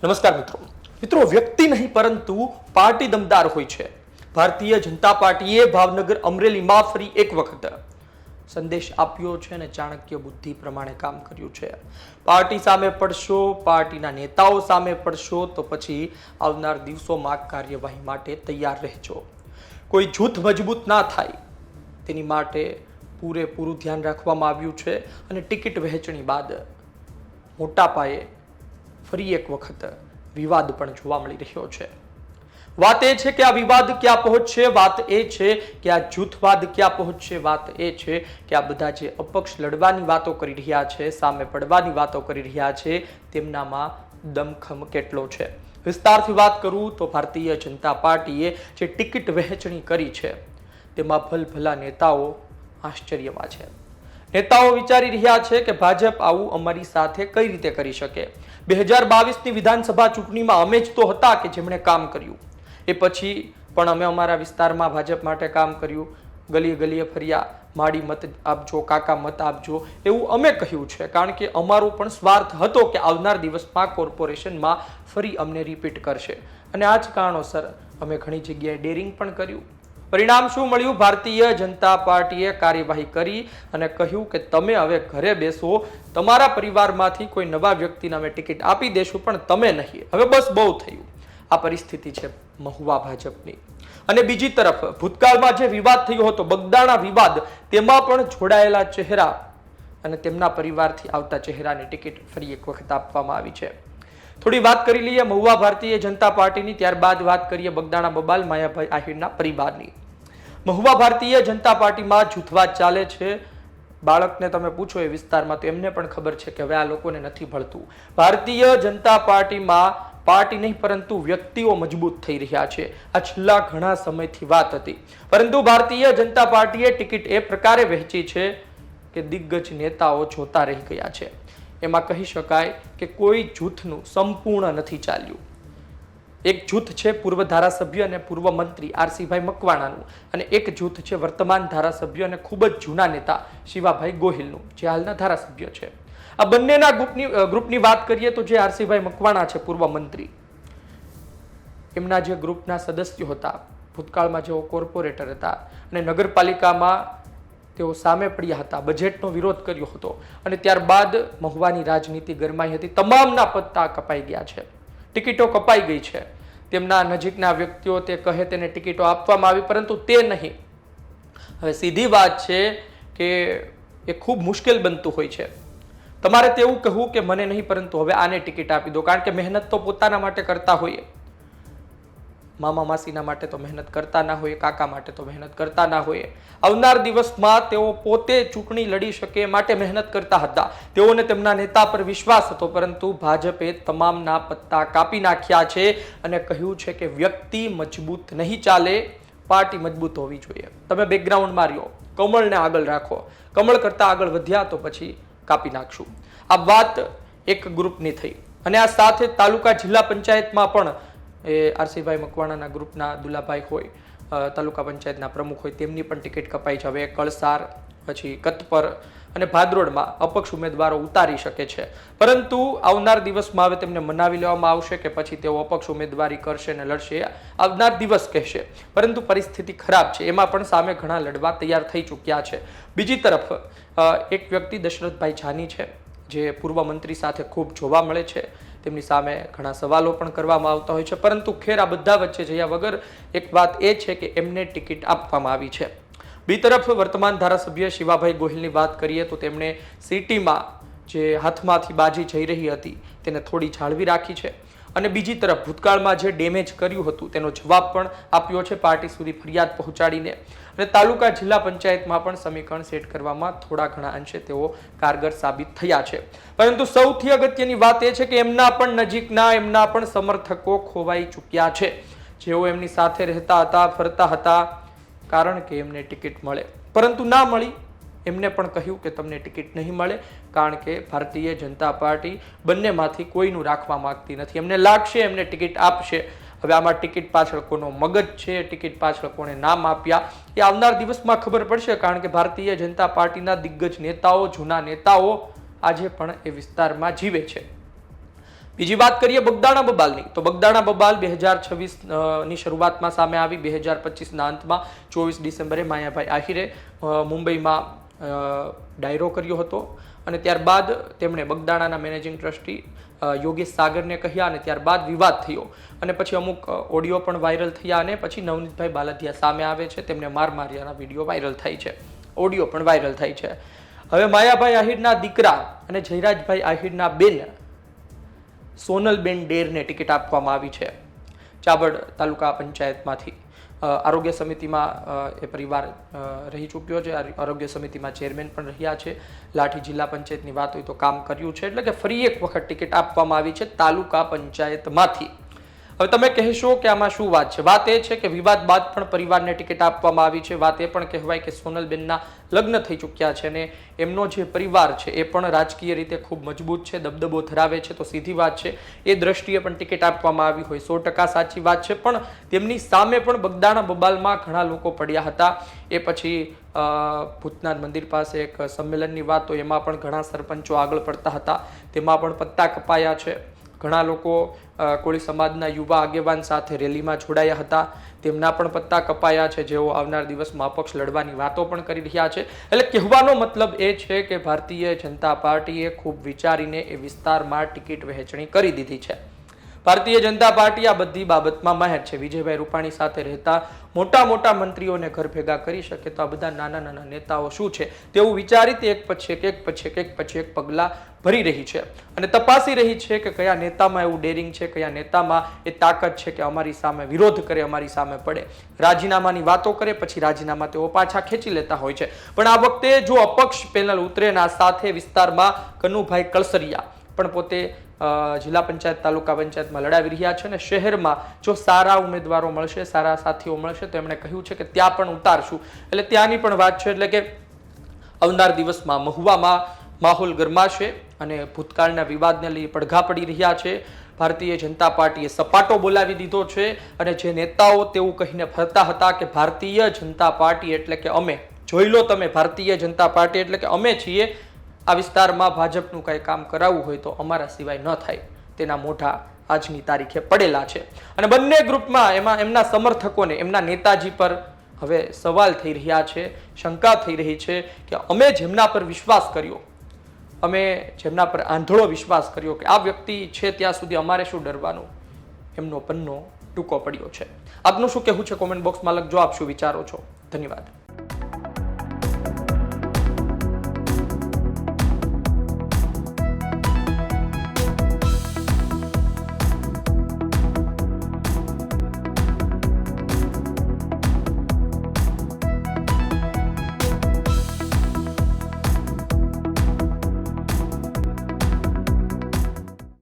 નમસ્કાર મિત્રો વ્યક્તિ નહીં પરંતુ પાર્ટી દમદાર હોય છે। ભારતીય જનતા પાર્ટીએ ભાવનગર અમરેલીમાં ફરી એક વખત સંદેશ આપ્યો છે અને ચાણક્ય બુદ્ધિ પ્રમાણે કામ કર્યું છે। પાર્ટી સામે પડશો, પાર્ટીના નેતાઓ સામે પડશો તો પછી આવનાર દિવસોમાં કાર્યવાહી માટે તૈયાર રહેજો। કોઈ જૂથ મજબૂત ના થાય તેની માટે પૂરેપૂરું ધ્યાન રાખવામાં આવ્યું છે અને ટિકિટ વહેંચણી બાદ મોટા પાયે ફરી એક વખત વિવાદ પણ જોવા મળી રહ્યો છે। વાત એ છે કે આ વિવાદ ક્યાં પહોંચશે, વાત એ છે કે આ જૂથવાદ ક્યાં પહોંચશે, વાત એ છે કે આ બધા જે અપક્ષ લડવાની વાતો કરી રહ્યા છે, સામે પડવાની વાતો કરી રહ્યા છે, તેમનામાં દમખમ કેટલો છે। વિસ્તારથી વાત કરું તો ભારતીય જનતા પાર્ટીએ જે ટિકિટ વહેંચણી કરી છે તેમાં ભલભલા નેતાઓ આશ્ચર્યમાં છે। નેતાઓ વિચારી રહ્યા છે કે ભાજપ આવું અમારી સાથે કઈ રીતે કરી શકે। 2022ની વિધાનસભા ચૂંટણીમાં અમે જ તો હતા કે જેમણે કામ કર્યું, એ પછી પણ અમે અમારા વિસ્તારમાં ભાજપ માટે કામ કર્યું, ગલીએ ગલીએ ફર્યા, માડી મત આપજો, કાકા મત આપજો એવું અમે કહ્યું છે, કારણ કે અમારો પણ સ્વાર્થ હતો કે આવનાર દિવસમાં કોર્પોરેશનમાં ફરી અમને રિપીટ કરશે અને આ જ કારણોસર અમે ઘણી જગ્યાએ ડેરિંગ પણ કર્યું। પરિણામ શું મળ્યું? ભારતીય જનતા પાર્ટીએ કાર્યવાહી કરી અને કહ્યું કે તમે હવે ઘરે બેસો, તમારા પરિવારમાંથી કોઈ નવા વ્યક્તિને અમે ટિકિટ આપી દેશું પણ તમે નહીં, હવે બસ બહુ થયું। આ પરિસ્થિતિ છે મહુવા ભાજપની। અને બીજી તરફ ભૂતકાળમાં જે વિવાદ થયો હતો, બગદાણા વિવાદ, તેમાં પણ જોડાયેલા ચહેરા અને તેમના પરિવારથી આવતા ચહેરાની ટિકિટ ફરી એક વખત આપવામાં આવી છે। થોડી વાત કરી લઈએ મહુવા ભારતીય જનતા પાર્ટીની, ત્યારબાદ વાત કરીએ બગદાણા બબાલ માયાભાઈ આહિરના પરિવારની। મહુવા ભારતીય જનતા પાર્ટીમાં જૂથવાદ ચાલે છે। બાળકને તમે પૂછો એ વિસ્તારમાં તો એમને પણ ખબર છે કે હવે આ લોકોને નથી ભળતું। ભારતીય જનતા પાર્ટીમાં પાર્ટી નહીં પરંતુ વ્યક્તિઓ મજબૂત થઈ રહ્યા છે। આ છેલ્લા ઘણા સમયથી વાત હતી, પરંતુ ભારતીય જનતા પાર્ટીએ ટિકિટ એ પ્રકારે વહેંચી છે કે દિગ્ગજ નેતાઓ જોતા રહી ગયા છે। એમાં કહી શકાય કે કોઈ જૂથનું સંપૂર્ણ નથી ચાલ્યું। એક જૂથ છે પૂર્વ ધારાસભ્ય અને પૂર્વ મંત્રી આરસીભાઈ મકવાણાનું, અને એક જૂથ છે વર્તમાન ધારાસભ્ય અને ખૂબ જ જૂના નેતા શિવાભાઈ ગોહિલનું, જે હાલના ધારાસભ્ય છે। આ બંનેના ગ્રુપની વાત કરીએ તો જે આરસીભાઈ મકવાણા છે પૂર્વ મંત્રી, એમના જે ગ્રુપના સદસ્યો હતા, ભૂતકાળમાં જેઓ કોર્પોરેટર હતા અને નગરપાલિકામાં તેઓ સામે પડ્યા હતા, બજેટનો વિરોધ કર્યો હતો અને ત્યારબાદ મહુવાની રાજનીતિ ગરમાઈ હતી। તમામના પત્તા કપાઈ ગયા છે, ટિકિટો કપાઈ ગઈ છે। તેમના નજીકના વ્યક્તિઓ તે કહે તેને ટિકિટો આપવામાં આવી, પરંતુ તે નહીં। હવે સીધી વાત છે કે એ ખૂબ મુશ્કેલ બનતું હોય છે। તમારે તેવું કહેવું કે મને નહીં પરંતુ હવે આને ટિકિટ આપી દો, કારણ કે મહેનત તો પોતાના માટે કરતા હોઈએ, મામા માસીના માટે તો મહેનત કરતા ના હોય, કાકા માટે તો મહેનત કરતા ના હોય। આવનાર દિવસમાં તેઓ પોતે ચૂંટણી લડી શકે માટે મહેનત કરતા હતા, તેઓને તેમના નેતા પર વિશ્વાસ હતો, પરંતુ ભાજપે તમામના પત્તા કાપી નાખ્યા છે અને કહ્યું છે કે વ્યક્તિ મજબૂત નહીં ચાલે, પાર્ટી મજબૂત હોવી જોઈએ। તમે બેકગ્રાઉન્ડમાં રહ્યો, કમળને આગળ રાખો, કમળ કરતા આગળ વધ્યા તો પછી કાપી નાખશું। આ વાત એક ગ્રુપની થઈ અને આ સાથે તાલુકા જિલ્લા પંચાયતમાં પણ એ આરસીભાઈ મકવાણાના ગ્રુપના દુલાભાઈ હોય, તાલુકા પંચાયતના પ્રમુખ હોય, તેમની પણ ટિકિટ કપાઈ છે। હવે કળસાર, પછી કતપર અને ભાદરોડમાં અપક્ષ ઉમેદવારો ઉતારી શકે છે, પરંતુ આવનાર દિવસમાં હવે તેમને મનાવી લેવામાં આવશે કે પછી તેઓ અપક્ષ ઉમેદવારી કરશે અને લડશે, આવનાર દિવસ કહેશે। પરંતુ પરિસ્થિતિ ખરાબ છે, એમાં પણ સામે ઘણા લડવા તૈયાર થઈ ચૂક્યા છે। બીજી તરફ એક વ્યક્તિ દશરથભાઈ જાની છે, જે પૂર્વ મંત્રી સાથે ખૂબ જોવા મળે છે, તેમની સામે ઘણા સવાલો પણ કરવામાં આવતા હોય છે, પરંતુ ખેર આ બધા વચ્ચે જયા વગર એક વાત એ છે કે એમને ટિકિટ આપવામાં આવી છે। બીજી તરફ વર્તમાન ધારાસભ્ય શિવાભાઈ ગોહિલની વાત કરીએ તો તેમણે સિટીમાં જે હાથમાંથી બાજી જઈ રહી હતી તેને થોડી જાળવી રાખી છે અને બીજી તરફ ભૂતકાળમાં જે ડેમેજ કર્યું હતું તેનો જવાબ પણ આપ્યો છે, પાર્ટી સુધી ફરિયાદ પહોંચાડીને, અને તાલુકા જિલ્લા પંચાયતમાં પણ સમીકરણ સેટ કરવામાં થોડા ઘણા અંશે તેઓ કારગર સાબિત થયા છે। પરંતુ સૌથી અગત્યની વાત એ છે કે એમના પણ નજીકના, એમના પણ સમર્થકો ખોવાઈ ચૂક્યા છે, જેઓ એમની સાથે રહેતા હતા, ફરતા હતા, કારણ કે એમને ટિકિટ મળે, પરંતુ ના મળી। એમને પણ કહ્યું કે તમને ટિકિટ નહીં મળે, કારણ કે ભારતીય જનતા પાર્ટી બંનેમાંથી કોઈનું રાખવા માંગતી નથી। એમને લાગશે એમને ટિકિટ આપશે, હવે આમાં ટિકિટ પાછળ કોનો મગજ છે, ટિકિટ પાછળ કોને નામ આપ્યા, એ આવનાર દિવસમાં ખબર પડશે, કારણ કે ભારતીય જનતા પાર્ટીના દિગ્ગજ નેતાઓ, જૂના નેતાઓ આજે પણ એ વિસ્તારમાં જીવે છે। બીજી વાત કરીએ બગદાણા બબાલની, તો બગદાણા બબાલ 2026ની શરૂઆતમાં સામે આવી. 2025ના અંતમાં 24 ડિસેમ્બરે માયાભાઈ આહિરે મુંબઈમાં ડાયરો કર્યો હતો અને ત્યારબાદ તેમણે બગદાણાના મેનેજિંગ ટ્રસ્ટી યોગેશ સાગરને કહ્યા અને ત્યારબાદ વિવાદ થયો અને પછી અમુક ઓડિયો પણ વાયરલ થયા અને પછી નવનીતભાઈ બાલદિયા સામે આવે છે, તેમને માર્યાના વિડીયો વાયરલ થાય છે, ઓડિયો પણ વાયરલ થાય છે. હવે માયાભાઈ આહિરના દીકરા અને જયરાજભાઈ આહિરના બેન સોનલબેન ડેરને ટિકિટ આપવામાં આવી છે ચાબડ તાલુકા પંચાયતમાંથી. આરોગ્ય સમિતિમાં એ પરિવાર રહી ચૂક્યો છે, આરોગ્ય સમિતિમાં ચેરમેન પણ રહ્યા છે. લાઠી જિલ્લા પંચાયતની વાત હોય તો કામ કર્યું છે, એટલે કે ફરી એક વખત ટિકિટ આપવામાં આવી છે તાલુકા પંચાયતમાંથી. હવે તમે કહેશો કે આમાં શું વાત છે? વાત એ છે કે વિવાદ બાદ પણ પરિવારને ટિકિટ આપવામાં આવી છે. વાત એ પણ કહેવાય કે સોનલબેનના લગ્ન થઈ ચૂક્યા છે અને એમનો જે પરિવાર છે એ પણ રાજકીય રીતે ખૂબ મજબૂત છે, દબદબો ધરાવે છે, તો સીધી વાત છે એ દ્રષ્ટિએ પણ ટિકિટ આપવામાં આવી હોય 100% સાચી વાત છે. પણ તેમની સામે પણ બગદાણા બબાલમાં ઘણા લોકો પડ્યા હતા. એ પછી ભૂતનાથ મંદિર પાસે એક સંમેલનની વાત તો એમાં પણ ઘણા સરપંચો આગળ પડતા હતા, તેમાં પણ પત્તા કપાયા છે. ઘણા લોકો કોળી સમાજના યુવા આગેવાન સાથે રેલીમાં જોડાયા હતા, તેમના પણ પત્તા કપાયા છે, જેઓ આવનાર દિવસમાં અપક્ષ લડવાની વાતો પણ કરી રહ્યા છે. એટલે કહેવાનો મતલબ એ છે કે ભારતીય જનતા પાર્ટીએ ખૂબ વિચારીને એ વિસ્તારમાં ટિકિટ વહેંચણી કરી દીધી છે. ભારતીય જનતા પાર્ટી આ બધી બાબતમાં માહેર છે. વિજયભાઈ રૂપાણી સાથે રહેતા મોટા મોટા મંત્રીઓને ઘર ભેગા કરી શકે તો આ બધા નાના નાના નેતાઓ શું છે તેવું વિચારી તે એક પછી એક પગલાં ભરી રહી છે અને તપાસી રહી છે કે કયા નેતામાં એવું ડેરિંગ છે, કયા નેતામાં એ તાકાત છે કે અમારી સામે વિરોધ કરે, અમારી સામે પડે, રાજીનામાની વાતો કરે, પછી રાજીનામા તેઓ પાછા ખેંચી લેતા હોય છે. પણ આ વખતે જો અપક્ષ પેનલ ઉતરેના સાથે વિસ્તારમાં કનુભાઈ કળસરિયા પણ પોતે જિલ્લા પંચાયત તાલુકા પંચાયતમાં લડાવી રહ્યા છે અને શહેરમાં જો સારા ઉમેદવારો મળશે, સારા સાથીઓ મળશે તો એમણે કહ્યું છે કે ત્યાં પણ ઉતારશું. એટલે ત્યાંની પણ વાત છે. એટલે કે આવનાર દિવસમાં મહુવામાં માહોલ ગરમાશે અને ભૂતકાળના વિવાદને લઈ પડઘા પડી રહ્યા છે. ભારતીય જનતા પાર્ટીએ સપાટો બોલાવી દીધો છે અને જે નેતાઓ તેવું કહીને ફરતા હતા કે ભારતીય જનતા પાર્ટી એટલે કે અમે, જોઈ લો તમે, ભારતીય જનતા પાર્ટી એટલે કે અમે છીએ, આ વિસ્તારમાં ભાજપનું કંઈ કામ કરાવવું હોય તો અમારા સિવાય ન થાય, તેના મોઢા આજની તારીખે પડેલા છે. અને બંને ગ્રુપમાં એમના સમર્થકોને એમના નેતાજી પર હવે સવાલ થઈ રહ્યા છે, શંકા થઈ રહી છે કે અમે જેમના પર વિશ્વાસ કર્યો, અમે જેમના પર આંધળો વિશ્વાસ કર્યો કે આ વ્યક્તિ છે ત્યાં સુધી અમારે શું ડરવાનું, એમનો પન્નો ટૂંકો પડ્યો છે. આપનું શું કહેવું છે? કોમેન્ટ બોક્સમાં લખજો. આપ શું વિચારો છો? ધન્યવાદ.